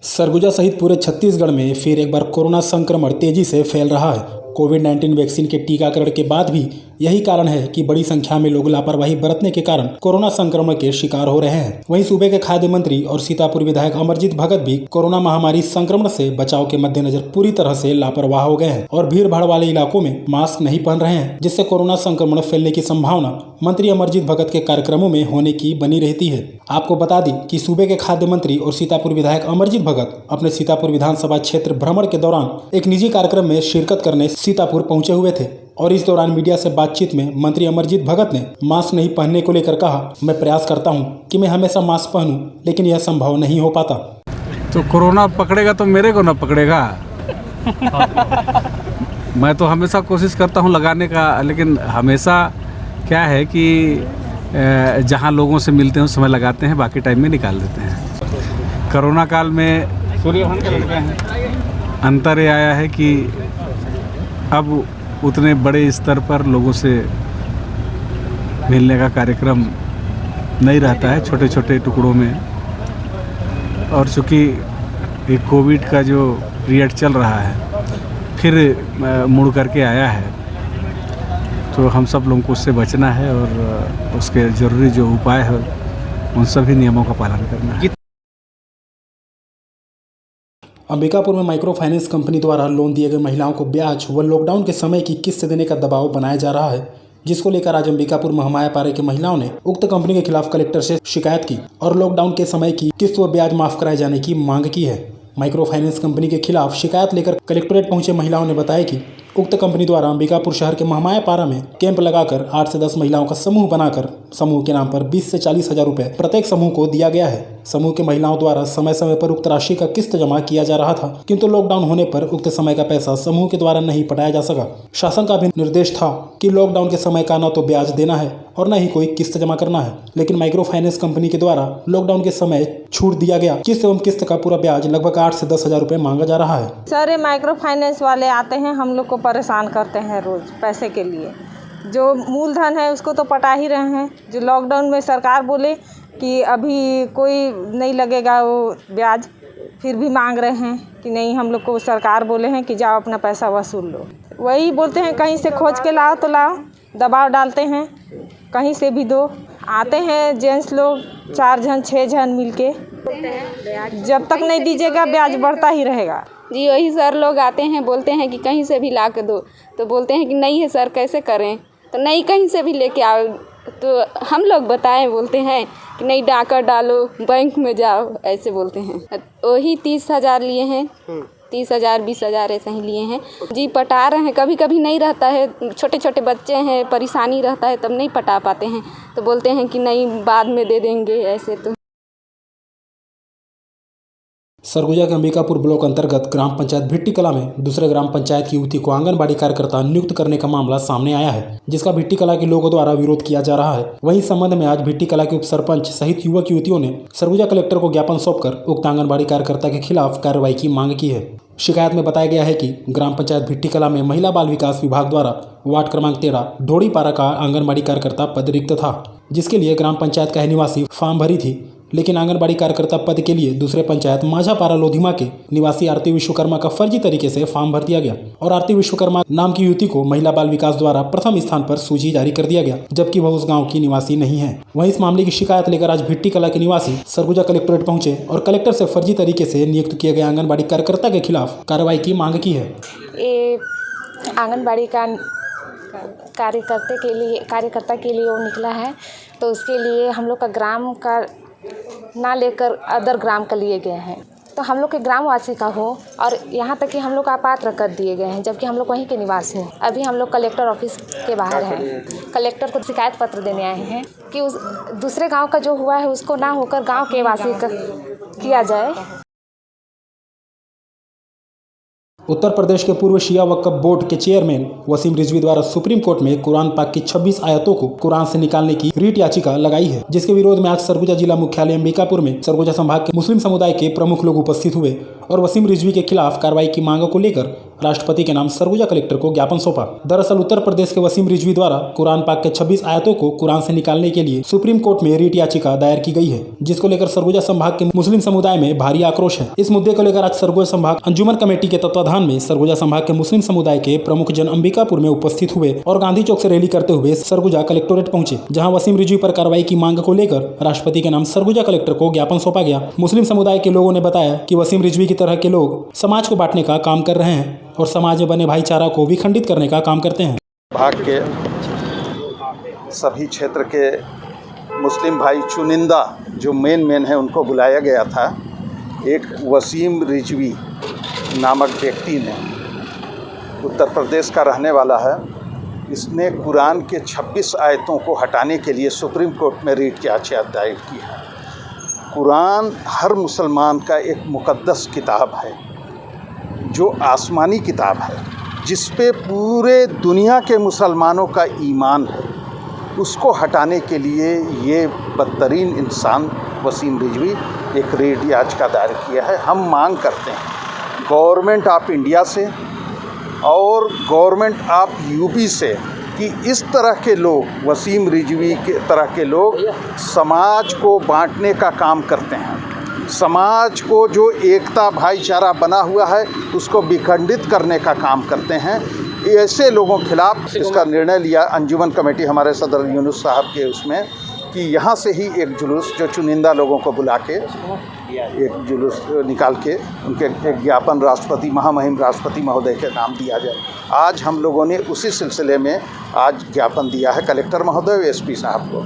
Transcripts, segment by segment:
सरगुजा सहित पूरे छत्तीसगढ़ में फिर एक बार कोरोना संक्रमण तेजी से फैल रहा है। कोविड-19 वैक्सीन के टीकाकरण के बाद भी यही कारण है कि बड़ी संख्या में लोग लापरवाही बरतने के कारण कोरोना संक्रमण के शिकार हो रहे हैं। वहीं सूबे के खाद्य मंत्री और सीतापुर विधायक अमरजीत भगत भी कोरोना महामारी संक्रमण से बचाव के मद्देनजर पूरी तरह से लापरवाह हो गए हैं और भीड़ भाड़ वाले इलाकों में मास्क नहीं पहन रहे हैं, जिससे कोरोना संक्रमण फैलने की संभावना मंत्री अमरजीत भगत के कार्यक्रमों में होने की बनी रहती है। आपको बता दें कि सूबे के खाद्य मंत्री और सीतापुर विधायक अमरजीत भगत अपने सीतापुर विधानसभा क्षेत्र भ्रमण के दौरान एक निजी कार्यक्रम में शिरकत करने सीतापुर पहुंचे हुए थे और इस दौरान मीडिया से बातचीत में मंत्री अमरजीत भगत ने मास्क नहीं पहनने को लेकर कहा, मैं प्रयास करता हूं कि मैं हमेशा मास्क पहनूं, लेकिन यह संभव नहीं हो पाता। तो कोरोना पकड़ेगा तो मेरे को ना पकड़ेगा। मैं तो हमेशा कोशिश करता हूं लगाने का, लेकिन हमेशा क्या है कि जहां लोगों से मिलते हैं उस समय लगाते हैं, बाकी टाइम में निकाल देते हैं। कोरोना काल में अंतर ये आया है कि अब उतने बड़े स्तर पर लोगों से मिलने का कार्यक्रम नहीं रहता है, छोटे छोटे टुकड़ों में। और चूँकि एक कोविड का जो पीरियड चल रहा है फिर मुड़ करके आया है, तो हम सब लोगों को उससे बचना है और उसके ज़रूरी जो उपाय है उन सभी नियमों का पालन करना है। अंबिकापुर में माइक्रो फाइनेंस कंपनी द्वारा लोन दिए गए महिलाओं को ब्याज व लॉकडाउन के समय की किस्त देने का दबाव बनाया जा रहा है, जिसको लेकर आज अंबिकापुर महामाया पारे की महिलाओं ने उक्त कंपनी के खिलाफ कलेक्टर से शिकायत की और लॉकडाउन के समय की किस्त व ब्याज माफ कराए जाने की मांग की है। माइक्रो फाइनेंस कंपनी के खिलाफ शिकायत लेकर कलेक्टोरेट पहुंचे महिलाओं ने बताया कि उक्त कंपनी द्वारा अंबिकापुर शहर के महामाया पारा में कैंप लगाकर 8 से 10 महिलाओं का समूह बनाकर समूह के नाम पर 20 से 40 हजार रुपए प्रत्येक समूह को दिया गया है। समूह के महिलाओं द्वारा समय समय पर उक्त राशि का किस्त जमा किया जा रहा था, किंतु लॉकडाउन होने पर उक्त समय का पैसा समूह के द्वारा नहीं पटाया जा सका। शासन का भी निर्देश था कि लॉकडाउन के समय का न तो ब्याज देना है और न ही कोई किस्त जमा करना है, लेकिन माइक्रो फाइनेंस कंपनी के द्वारा लॉकडाउन के समय छूट दिया गया, किस्त एवं किस्त का पूरा ब्याज लगभग 8 से 10 हजार रुपए मांगा जा रहा है। सर, माइक्रो फाइनेंस वाले आते हैं, हम लोग को परेशान करते हैं रोज पैसे के लिए। जो मूलधन है उसको तो पटा ही रहे हैं। जो लॉकडाउन में सरकार बोले कि अभी कोई नहीं लगेगा वो ब्याज, फिर भी मांग रहे हैं कि नहीं, हम लोग को सरकार बोले हैं कि जाओ अपना पैसा वसूल लो। वही बोलते हैं कहीं से खोज के लाओ तो लाओ, दबाव डालते हैं, कहीं से भी दो। आते हैं जेंट्स लोग 4 जन 6 जन मिलके, जब तक नहीं दीजिएगा ब्याज बढ़ता ही रहेगा। जी वही सर, लोग आते हैं बोलते हैं कि कहीं से भी ला के दो, तो बोलते हैं कि नहीं है सर, कैसे करें, तो नहीं कहीं से भी लेके आओ। तो हम लोग बताएं, बोलते हैं कि नहीं डाका डालो, बैंक में जाओ, ऐसे बोलते हैं। वही 30 हजार लिए हैं, 30 हजार 20 हजार ऐसे ही लिए हैं। जी पटा रहे हैं, कभी कभी नहीं रहता है, छोटे छोटे बच्चे हैं, परेशानी रहता है तब नहीं पटा पाते हैं, तो बोलते हैं कि नहीं बाद में दे देंगे ऐसे। तो सरगुजा के अंबिकापुर ब्लॉक अंतर्गत ग्राम पंचायत भिट्टी कला में दूसरे ग्राम पंचायत की युवती को आंगनबाड़ी कार्यकर्ता नियुक्त करने का मामला सामने आया है, जिसका भिट्टी कला के लोगों द्वारा विरोध किया जा रहा है। वहीं संबंध में आज भिट्टी कला के उप सरपंच सहित युवक युवतियों ने सरगुजा कलेक्टर को ज्ञापन सौंपकर उक्त आंगनबाड़ी कार्यकर्ता के खिलाफ कार्रवाई की मांग की है। शिकायत में बताया गया है कि ग्राम पंचायत भिट्टी कला में महिला बाल विकास विभाग द्वारा वार्ड क्रमांक 13 ढोड़ीपारा का आंगनबाड़ी कार्यकर्ता पद रिक्त था, जिसके लिए ग्राम पंचायत का निवासी फॉर्म भरी थी, लेकिन आंगनबाड़ी कार्यकर्ता पद के लिए दूसरे पंचायत माझापारा लोधिमा के निवासी आरती विश्वकर्मा का फर्जी तरीके से फॉर्म भर दिया गया और आरती विश्वकर्मा नाम की युवती को महिला बाल विकास द्वारा प्रथम स्थान पर सूची जारी कर दिया गया, जबकि वह उस गांव की निवासी नहीं है। वहीं इस मामले की शिकायत लेकर आज भिट्टी कला के निवासी सरगुजा कलेक्टोरेट पहुंचे और कलेक्टर से फर्जी तरीके से नियुक्त किए गए आंगनबाड़ी कार्यकर्ता के खिलाफ कार्रवाई की मांग की है। आंगनबाड़ी का कार्यकर्ता के लिए वो निकला है, तो उसके लिए हम लोग का ग्राम का ना लेकर अदर ग्राम का लिए गए हैं, तो हम लोग के ग्रामवासी का हो, और यहाँ तक कि हम लोग का अपात्र कर दिए गए हैं, जबकि हम लोग वहीं के निवासी हैं। अभी हम लोग कलेक्टर ऑफिस के बाहर हैं, कलेक्टर को शिकायत पत्र देने आए हैं कि उस दूसरे गांव का जो हुआ है उसको ना होकर गांव के वासी का किया जाए। उत्तर प्रदेश के पूर्व शिया वक्फ बोर्ड के चेयरमैन वसीम रिजवी द्वारा सुप्रीम कोर्ट में कुरान पाक की 26 आयतों को कुरान से निकालने की रीट याचिका लगाई है, जिसके विरोध में आज सरगुजा जिला मुख्यालय अंबिकापुर में सरगुजा संभाग के मुस्लिम समुदाय के प्रमुख लोग उपस्थित हुए और वसीम रिजवी के खिलाफ कार्रवाई की मांगों को लेकर राष्ट्रपति के नाम सरगुजा कलेक्टर को ज्ञापन सौंपा। दरअसल उत्तर प्रदेश के वसीम रिजवी द्वारा कुरान पाक के 26 आयतों को कुरान से निकालने के लिए सुप्रीम कोर्ट में रिट याचिका दायर की गई है, जिसको लेकर सरगुजा संभाग के मुस्लिम समुदाय में भारी आक्रोश है। इस मुद्दे को लेकर आज सरगुजा संभाग अंजुमन कमेटी के तत्वाधान में सरगुजा संभाग के मुस्लिम समुदाय के प्रमुख जन अंबिकापुर में उपस्थित हुए और गांधी चौक से रैली करते हुए सरगुजा कलेक्टोरेट पहुंचे, जहां वसीम रिजवी पर कार्रवाई की मांग को लेकर राष्ट्रपति के नाम सरगुजा कलेक्टर को ज्ञापन सौंपा गया। मुस्लिम समुदाय के लोगों ने बताया कि वसीम रिजवी की तरह के लोग समाज को बांटने का काम कर रहे हैं और समाज में बने भाईचारा को विखंडित करने का काम करते हैं। भाग के सभी क्षेत्र के मुस्लिम भाई चुनिंदा जो मेन है उनको बुलाया गया था। एक वसीम रिजवी नामक व्यक्ति ने, उत्तर प्रदेश का रहने वाला है, इसने कुरान के 26 आयतों को हटाने के लिए सुप्रीम कोर्ट में रिट याचिका दायर की है। कुरान हर मुसलमान का एक मुक़द्दस किताब है, जो आसमानी किताब है, जिस पे पूरे दुनिया के मुसलमानों का ईमान है। उसको हटाने के लिए ये बदतरीन इंसान वसीम रिजवी एक रिट याचिका दायर किया है। हम मांग करते हैं गवर्नमेंट ऑफ इंडिया से और गवर्नमेंट ऑफ यूपी से कि इस तरह के लोग, वसीम रिजवी के तरह के लोग समाज को बांटने का काम करते हैं, समाज को जो एकता भाईचारा बना हुआ है उसको विखंडित करने का काम करते हैं। ऐसे लोगों के खिलाफ इसका निर्णय लिया अंजुमन कमेटी हमारे सदर यूनुस साहब के उसमें कि यहाँ से ही एक जुलूस, जो चुनिंदा लोगों को बुला के एक जुलूस निकाल के उनके एक ज्ञापन राष्ट्रपति महामहिम राष्ट्रपति महोदय के नाम दिया जाए। आज हम लोगों ने उसी सिलसिले में आज ज्ञापन दिया है कलेक्टर महोदय और एसपी साहब को।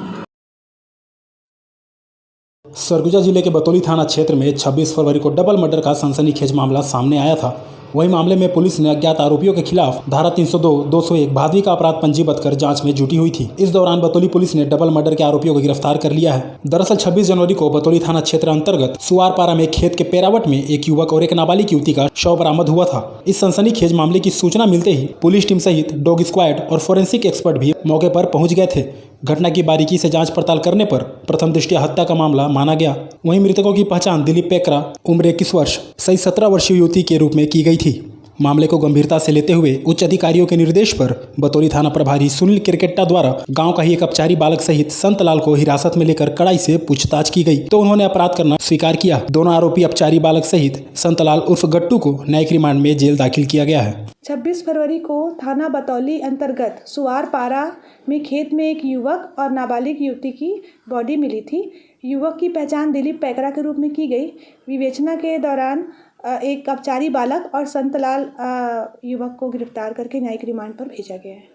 सरगुजा जिले के बतौली थाना क्षेत्र में 26 फरवरी को डबल मर्डर का सनसनीखेज मामला सामने आया था। वही मामले में पुलिस ने अज्ञात आरोपियों के खिलाफ धारा 302, 201 भादवी का अपराध पंजीबद्ध कर जांच में जुटी हुई थी। इस दौरान बतौली पुलिस ने डबल मर्डर के आरोपियों को गिरफ्तार कर लिया है। दरअसल 26 जनवरी को बतौली थाना क्षेत्र अंतर्गत सुवारपारा में खेत के पेरावट में एक युवक और एक नाबालिग युवती का शव बरामद हुआ था। इस सनसनीखेज मामले की सूचना मिलते ही पुलिस टीम सहित डॉग स्क्वाड और फोरेंसिक एक्सपर्ट भी मौके पर पहुंच गए थे। घटना की बारीकी से जांच पड़ताल करने पर प्रथम दृष्टया हत्या का मामला माना गया। वहीं मृतकों की पहचान दिलीप पेकरा उम्र 21 वर्ष सही 17 वर्षीय युवती के रूप में की गई थी। मामले को गंभीरता से लेते हुए उच्च अधिकारियों के निर्देश पर बतौली थाना प्रभारी सुनील क्रिकेट्टा द्वारा गांव का ही एक अपचारी बालक सहित संतलाल को हिरासत में लेकर कड़ाई से पूछताछ की गई, तो उन्होंने अपराध करना स्वीकार किया। दोनों आरोपी अपचारी बालक सहित संतलाल उर्फ गट्टू को न्यायिक रिमांड में जेल दाखिल किया गया है। 26 फरवरी को थाना बतौली अंतर्गत सुवारपारा में खेत में एक युवक और नाबालिग युवती की बॉडी मिली थी। युवक की पहचान दिलीप पैकरा के रूप में की गई। विवेचना के दौरान एक अपचारी बालक और संतलाल युवक को गिरफ्तार करके न्यायिक रिमांड पर भेजा गया है।